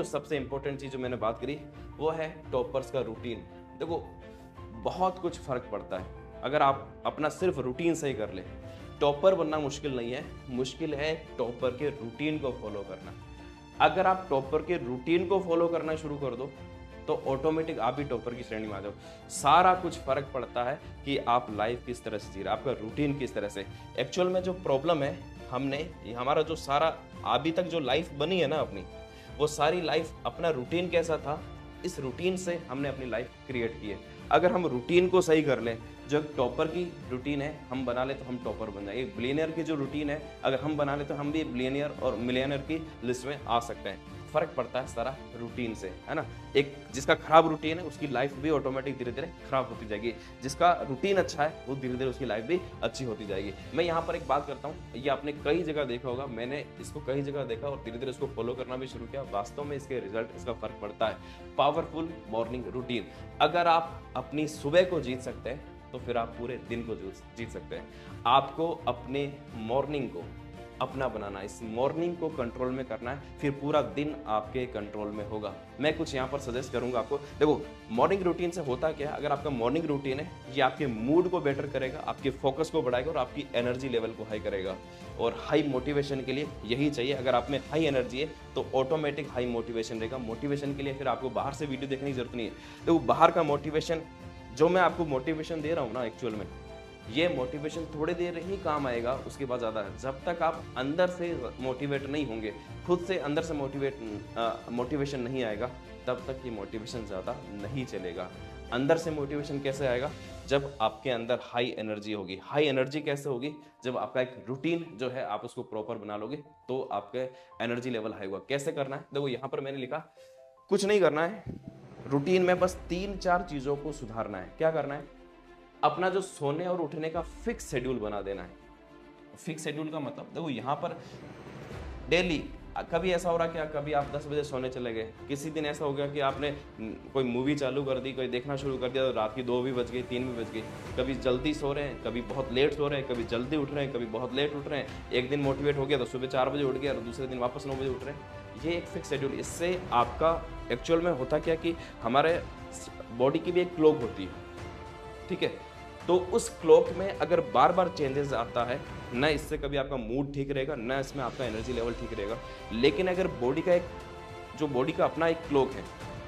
सबसे इंपॉर्टेंट चीज जो मैंने बात करी वो है टॉपर्स का रूटीन। देखो बहुत कुछ फर्क पड़ता है अगर आप अपना सिर्फ रूटीन सही कर ले। टॉपर बनना मुश्किल नहीं है, मुश्किल है टॉपर के रूटीन को फॉलो करना। अगर आप टॉपर के रूटीन को फॉलो करना शुरू कर दो तो ऑटोमेटिक आप भी टॉपर की श्रेणी में आ जाओ। सारा कुछ फर्क पड़ता है कि आप लाइफ किस तरह से जी रहे, आपका रूटीन किस तरह से। एक्चुअल में जो प्रॉब्लम है हमारा जो सारा अभी तक जो लाइफ बनी है ना अपनी, वो सारी लाइफ अपना रूटीन कैसा था, इस रूटीन से हमने अपनी लाइफ क्रिएट की है। अगर हम रूटीन को सही कर लें, जो टॉपर की रूटीन है हम बना ले तो हम टॉपर बन जाएंगे। बिलियनियर की जो रूटीन है अगर हम बना ले तो हम भी बिलियनियर और मिलियनियर की लिस्ट में आ सकते हैं। फर्क पड़ता है सारा रूटीन से, है ना। एक जिसका खराब रूटीन है उसकी लाइफ भी ऑटोमेटिक धीरे धीरे खराब होती जाएगी, जिसका रूटीन अच्छा है वो धीरे धीरे उसकी लाइफ भी अच्छी होती जाएगी। मैं यहाँ पर एक बात करता हूँ, ये आपने कई जगह देखा होगा, मैंने इसको कई जगह देखा और धीरे धीरे इसको फॉलो करना भी शुरू किया। वास्तव में इसके रिजल्ट, इसका फर्क पड़ता है। पावरफुल मॉर्निंग रूटीन, अगर आप अपनी सुबह को जीत सकते हैं तो फिर आप पूरे दिन को जीत सकते हैं। आपको अपने मॉर्निंग को अपना बनाना है, इस मॉर्निंग को कंट्रोल में करना है, फिर पूरा दिन आपके कंट्रोल में होगा। मैं कुछ यहाँ पर सजेस्ट करूंगा आपको। देखो मॉर्निंग रूटीन से होता क्या है, अगर आपका मॉर्निंग रूटीन है ये आपके मूड को बेटर करेगा, आपके फोकस को बढ़ाएगा और आपकी एनर्जी लेवल को हाई करेगा। और हाई मोटिवेशन के लिए यही चाहिए। अगर आप में हाई एनर्जी है तो ऑटोमेटिक हाई मोटिवेशन रहेगा। मोटिवेशन के लिए फिर आपको बाहर से वीडियो देखने की जरूरत नहीं है। देखो बाहर का मोटिवेशन, जो मैं आपको मोटिवेशन दे रहा हूँ ना, एक्चुअल में ये मोटिवेशन थोड़ी देर ही काम आएगा, उसके बाद ज़्यादा है। जब तक आप अंदर से मोटिवेट नहीं होंगे, खुद से अंदर से मोटिवेशन नहीं आएगा, तब तक ये मोटिवेशन ज़्यादा नहीं चलेगा। अंदर से मोटिवेशन कैसे आएगा, जब आपके अंदर हाई एनर्जी होगी। हाई एनर्जी कैसे होगी, जब आपका एक रूटीन जो है आप उसको प्रॉपर बना लोगे तो आपके एनर्जी लेवल हाई होगा। कैसे करना है, देखो यहाँ पर मैंने लिखा, कुछ नहीं करना है रूटीन में, बस 3-4 चीज़ों को सुधारना है। क्या करना है, अपना जो सोने और उठने का फिक्स शेड्यूल बना देना है। फिक्स शेड्यूल का मतलब देखो यहाँ पर डेली, कभी ऐसा हो रहा क्या, कभी आप 10 बजे सोने चले गए, किसी दिन ऐसा हो गया कि आपने कोई मूवी चालू कर दी, कोई देखना शुरू कर दिया तो रात की 2 भी बज गई, 3 भी बज गई। कभी जल्दी सो रहे हैं, कभी बहुत लेट सो रहे हैं, कभी जल्दी उठ रहे हैं, कभी बहुत लेट उठ रहे हैं। एक दिन मोटिवेट हो गया तो सुबह 4 बजे उठ गया और दूसरे दिन वापस 9 बजे उठ रहे हैं। ये एक फिक्स शेड्यूल, इससे आपका एक्चुअल में होता क्या कि हमारे बॉडी की भी एक क्लॉक होती है, ठीक है। तो उस क्लॉक में अगर बार बार चेंजेस आता है ना, इससे कभी आपका मूड ठीक रहेगा ना इसमें आपका एनर्जी लेवल ठीक रहेगा। लेकिन अगर बॉडी का अपना एक क्लॉक है,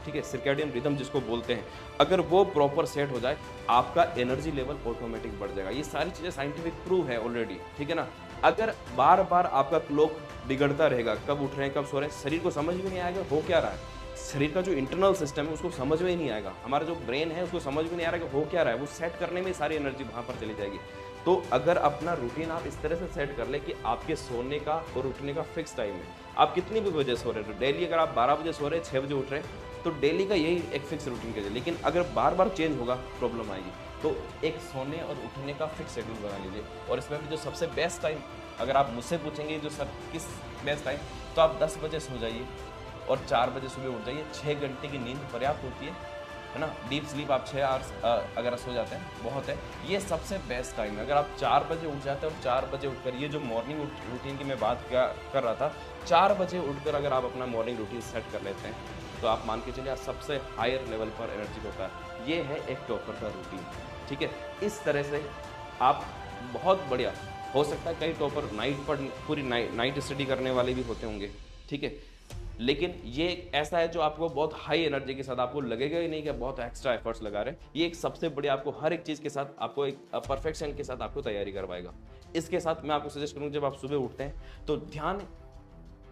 ठीक है, सर्कैडियन रिदम जिसको बोलते हैं, अगर वो प्रॉपर सेट हो जाए आपका एनर्जी लेवल ऑटोमेटिक बढ़ जाएगा। ये सारी चीज़ें साइंटिफिक प्रूव है ऑलरेडी, ठीक है ना। अगर बार बार आपका क्लॉक बिगड़ता रहेगा, कब उठ रहे हैं कब सो रहे हैं, शरीर को समझ भी नहीं आएगा हो क्या रहा है। शरीर का जो इंटरनल सिस्टम है उसको समझ में ही नहीं आएगा, हमारा जो ब्रेन है उसको समझ में नहीं आ रहा है कि हो क्या रहा है। वो सेट करने में सारी एनर्जी वहाँ पर चली जाएगी। तो अगर अपना रूटीन आप इस तरह से सेट कर ले कि आपके सोने का और उठने का फिक्स टाइम है, आप कितनी भी बजे सो रहे हो, डेली अगर आप 12 बजे सो रहे हैं, 6 बजे उठ रहे हैं, तो डेली का यही एक फिक्स रूटीन कीजिए। लेकिन अगर बार बार चेंज होगा प्रॉब्लम आएगी। तो एक सोने और उठने का फिक्स शेड्यूल बना लीजिए। और इसमें भी जो सबसे बेस्ट टाइम, अगर आप मुझसे पूछेंगे जो सर किस बेस्ट टाइम, तो आप 10 बजे सो जाइए और 4 बजे सुबह उठ जाइए। 6 घंटे की नींद पर्याप्त होती है ना। डीप स्लीप आप 6 आवर्स अगर सो जाते हैं बहुत है, ये सबसे बेस्ट टाइम है। अगर आप 4 बजे उठ जाते हैं और 4 बजे उठकर, ये जो मॉर्निंग रूटीन की मैं बात कर रहा था, 4 बजे उठकर अगर आप अपना मॉर्निंग रूटीन सेट कर लेते हैं तो आप मान के चलिए आप सबसे हायर लेवल पर एनर्जी होता है। ये है एक टॉपर का रूटीन, ठीक है। इस तरह से आप बहुत बढ़िया हो सकता है। कई टॉपर नाइट पर पूरी नाइट स्टडी करने वाले भी होते होंगे, ठीक है। लेकिन ये ऐसा है जो आपको बहुत हाई एनर्जी के साथ, आपको लगेगा ही नहीं कि बहुत एक्स्ट्रा एफर्ट्स लगा रहे हैं। ये एक सबसे बड़ी, आपको हर एक चीज़ के साथ, आपको एक परफेक्शन के साथ आपको तैयारी करवाएगा। इसके साथ मैं आपको सजेस्ट करूँगा, जब आप सुबह उठते हैं तो ध्यान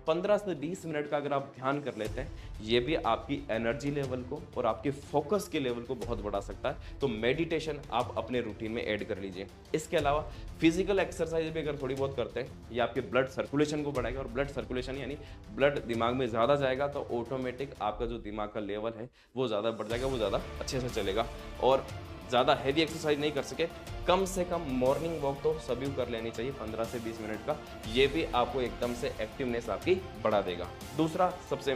15 से 20 मिनट का अगर आप ध्यान कर लेते हैं, ये भी आपकी एनर्जी लेवल को और आपके फोकस के लेवल को बहुत बढ़ा सकता है। तो मेडिटेशन आप अपने रूटीन में ऐड कर लीजिए। इसके अलावा फिजिकल एक्सरसाइज भी अगर थोड़ी बहुत करते हैं, ये आपके ब्लड सर्कुलेशन को बढ़ाएगा। और ब्लड सर्कुलेशन यानी ब्लड दिमाग में ज़्यादा जाएगा तो ऑटोमेटिक आपका जो दिमाग का लेवल है वो ज़्यादा बढ़ जाएगा, वो ज़्यादा अच्छे से चलेगा। और ज़्यादा हैवी एक्सरसाइज नहीं कर सके, कम से कम मॉर्निंग वॉक तो सभी को कर लेनी चाहिए 15 से 20 मिनट का। ये भी आपको एकदम से एक्टिवनेस आपकी बढ़ा देगा। दूसरा सबसे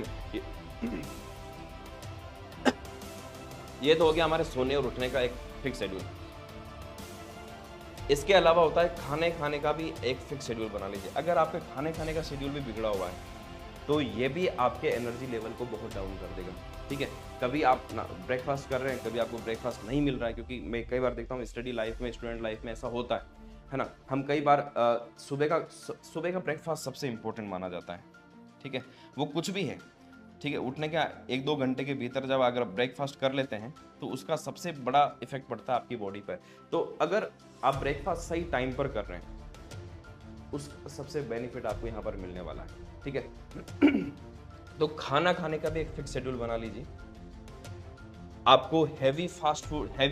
ये तो हो गया हमारे सोने और उठने का एक फिक्स शेड्यूल। इसके अलावा होता है खाने का भी एक फिक्स शेड्यूल बना लीजिए। अगर आपके खाने का शेड्यूल भी बिगड़ा हुआ है, तो ये भी आपके एनर्जी लेवल को बहुत डाउन कर देगा। ठीक है, कभी आप ना ब्रेकफास्ट कर रहे हैं, कभी आपको ब्रेकफास्ट नहीं मिल रहा है, क्योंकि मैं कई बार देखता हूँ स्टडी लाइफ में, स्टूडेंट लाइफ में ऐसा होता है ना। हम कई बार सुबह का ब्रेकफास्ट सबसे इंपॉर्टेंट माना जाता है। ठीक है, वो कुछ भी है, ठीक है, उठने के 1-2 घंटे के भीतर जब अगर ब्रेकफास्ट कर लेते हैं तो उसका सबसे बड़ा इफेक्ट पड़ता है आपकी बॉडी पर। तो अगर आप ब्रेकफास्ट सही टाइम पर कर रहे हैं, उस सबसे बेनिफिट आपको यहाँ पर मिलने वाला है। ठीक है तो खाना खाने का भी एक फिक्स शेड्यूल बना लीजिए। आपको हैवी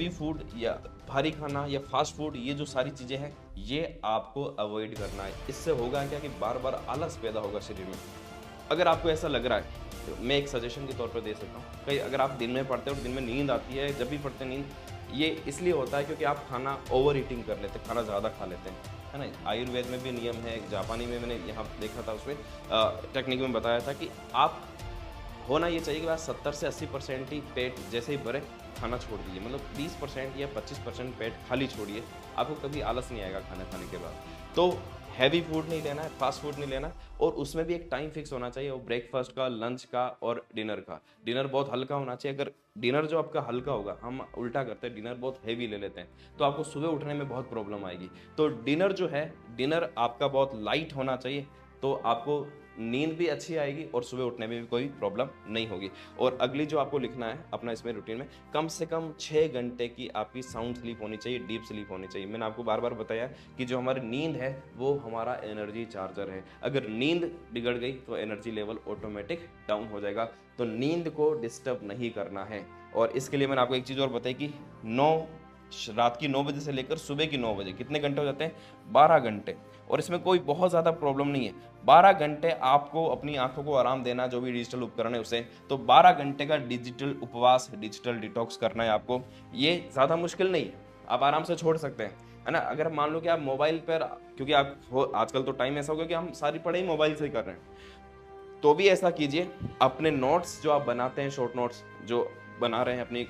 फूड या भारी खाना या फास्ट फूड, ये जो सारी चीज़ें हैं, ये आपको अवॉइड करना है। इससे होगा क्या कि बार बार आलस पैदा होगा शरीर में। अगर आपको ऐसा लग रहा है, तो मैं एक सजेशन के तौर पर दे सकता हूँ, कई अगर आप दिन में पढ़ते हो और दिन में नींद आती है, जब भी पढ़ते नींद, ये इसलिए होता है क्योंकि आप खाना ओवर ईटिंग कर लेते हैं, खाना ज़्यादा खा लेते हैं, है ना। आयुर्वेद में भी नियम है, जापानी में मैंने यहाँ देखा था, उसमें टेक्निक में बताया था कि आप होना ये चाहिए कि बस 70 से 80% ही पेट जैसे ही भरे खाना छोड़ दीजिए, मतलब 20% या 25% पेट खाली छोड़िए, आपको कभी आलस नहीं आएगा खाना खाने के बाद। तो हैवी फूड नहीं लेना है, फास्ट फूड नहीं लेना, और उसमें भी एक टाइम फिक्स होना चाहिए, वो ब्रेकफास्ट का, लंच का और डिनर का। डिनर बहुत हल्का होना चाहिए। अगर डिनर जो आपका हल्का होगा, हम उल्टा करते हैं, डिनर बहुत हैवी ले लेते हैं, तो आपको सुबह उठने में बहुत प्रॉब्लम आएगी। तो डिनर जो है, डिनर आपका बहुत लाइट होना चाहिए, तो आपको नींद भी अच्छी आएगी और सुबह उठने में भी कोई प्रॉब्लम नहीं होगी। और अगली जो आपको लिखना है अपना इसमें रूटीन में, कम से कम 6 घंटे की आपकी साउंड स्लीप होनी चाहिए, डीप स्लीप होनी चाहिए। मैंने आपको बार बार बताया कि जो हमारी नींद है वो हमारा एनर्जी चार्जर है। अगर नींद बिगड़ गई तो एनर्जी लेवल ऑटोमेटिक डाउन हो जाएगा। तो नींद को डिस्टर्ब नहीं करना है। और इसके लिए मैंने आपको एक चीज़ और बताई कि रात की 9 बजे से लेकर सुबह की 9 बजे कितने घंटे हो जाते हैं? 12 घंटे। और इसमें कोई बहुत ज़्यादा प्रॉब्लम नहीं है। 12 घंटे आपको अपनी आंखों को आराम देना, जो भी डिजिटल उपकरण है उसे, तो 12 घंटे का डिजिटल उपवास, डिजिटल डिटॉक्स करना है आपको। ये ज़्यादा मुश्किल नहीं है, आप आराम से छोड़ सकते हैं, है ना। अगर मान लो कि आप मोबाइल पर, क्योंकि आप आजकल तो टाइम ऐसा हो गया कि हम सारी पढ़ाई मोबाइल से ही कर रहे हैं, तो भी ऐसा कीजिए, अपने नोट्स जो आप बनाते हैं, शॉर्ट नोट्स जो बना रहे हैं अपनी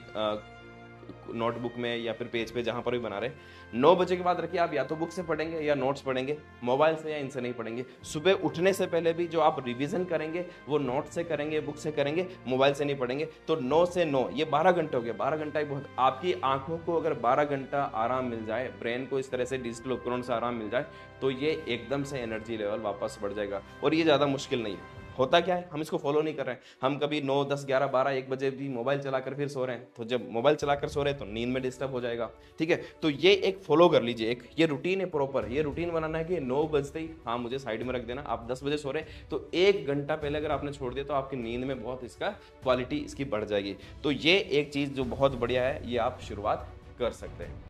नोटबुक में या फिर पेज पे, जहां पर भी बना रहे, 9 बजे के बाद रखिए। आप या तो बुक से पढ़ेंगे या नोट्स पढ़ेंगे, मोबाइल से या इनसे नहीं पढ़ेंगे। सुबह उठने से पहले भी जो आप रिवीजन करेंगे वो नोट से करेंगे, बुक से करेंगे, मोबाइल से नहीं पढ़ेंगे। तो 9 से 9 ये 12 घंटे हो गए। 12 घंटा ही बहुत। आपकी आंखों को अगर 12 घंटा आराम मिल जाए, ब्रेन को इस तरह से डिजिटल उपकरण से आराम मिल जाए, तो ये एकदम से एनर्जी लेवल वापस बढ़ जाएगा। और ये ज़्यादा मुश्किल नहीं है। होता क्या है, हम इसको फॉलो नहीं कर रहे हैं। हम कभी 9, 10, 11, 12, 1 बजे भी मोबाइल चलाकर फिर सो रहे हैं। तो जब मोबाइल चलाकर सो रहे हैं तो नींद में डिस्टर्ब हो जाएगा। ठीक है, तो ये एक फॉलो कर लीजिए, एक ये रूटीन है प्रॉपर। ये रूटीन बनाना है कि 9 बजते ही हाँ मुझे साइड में रख देना। आप 10 बजे सो रहे हैं तो 1 घंटा पहले अगर आपने छोड़ दिया तो आपकी नींद में बहुत इसका क्वालिटी इसकी बढ़ जाएगी। तो ये एक चीज़ जो बहुत बढ़िया है, ये आप शुरुआत कर सकते हैं।